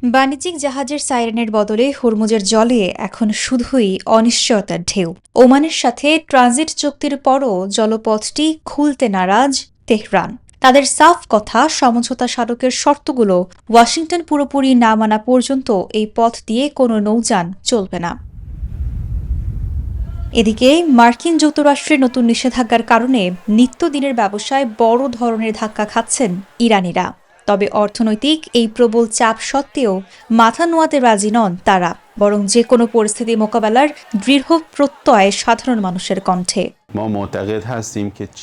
বাণিজ্যিক জাহাজের সাইরেনের বদলে হরমুজের জলে এখন শুধুই অনিশ্চয়তার ঢেউ। ওমানের সাথে ট্রানজিট চুক্তির পরও জলপথটি খুলতে নারাজ তেহরান। তাদের সাফ কথা, সমঝোতা স্মারকের শর্তগুলো ওয়াশিংটন পুরোপুরি না মানা পর্যন্ত এই পথ দিয়ে কোনো নৌযান চলবে না। এদিকে মার্কিন যুক্তরাষ্ট্রের নতুন নিষেধাজ্ঞার কারণে নিত্যদিনের ব্যবসায় বড় ধরনের ধাক্কা খাচ্ছেন ইরানিরা। তবে অর্থনৈতিক এই প্রবল চাপ সত্ত্বেও মাথা নোয়াতে রাজি নন তারা, বরং যে কোনো পরিস্থিতি মোকাবেলার দৃঢ় প্রত্যয় সাধারণ মানুষের কণ্ঠে।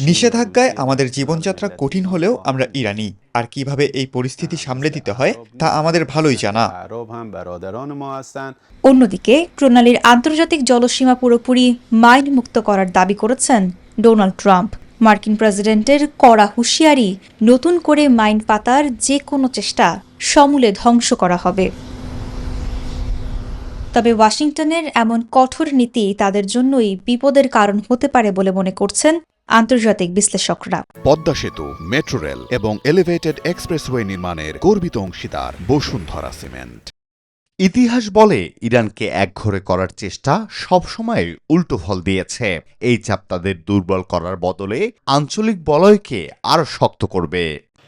নিষেধাজ্ঞায় আমাদের জীবনযাত্রা কঠিন হলেও আমরা ইরানি, আর কিভাবে এই পরিস্থিতি সামলে দিতে হয় তা আমাদের ভালোই জানা। অন্যদিকে প্রণালীর আন্তর্জাতিক জলসীমা পুরোপুরি মাইন মুক্ত করার দাবি করেছেন ডোনাল্ড ট্রাম্প। মার্কিন প্রেসিডেন্টের কড়া হুঁশিয়ারি, নতুন করে মাইন পাতার যে কোনো চেষ্টা সমূলে ধ্বংস করা হবে। তবে ওয়াশিংটনের এমন কঠোর নীতি তাদের জন্যই বিপদের কারণ হতে পারে বলে মনে করছেন আন্তর্জাতিক বিশ্লেষকরা। পদ্মা সেতু, মেট্রো রেল এবং এলিভেটেড এক্সপ্রেসওয়ে নির্মাণের গর্বিত অংশীদার বসুন্ধরা সিমেন্ট। ইতিহাস বলে ইরানকে একঘরে করার চেষ্টা সবসময় উল্টো ফল দিয়েছে। এই চাপ তাদের দুর্বল করার বদলে আঞ্চলিক বলয়কে আরও শক্ত করবে।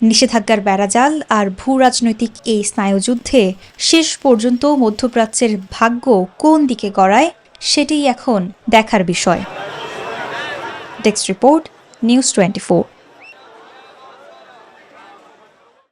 নিষেধাজ্ঞার বেড়াজাল আর ভূ রাজনৈতিক এই স্নায়ুযুদ্ধে শেষ পর্যন্ত মধ্যপ্রাচ্যের ভাগ্য কোন দিকে গড়ায় সেটিই এখন দেখার বিষয়। Desk report, news 24।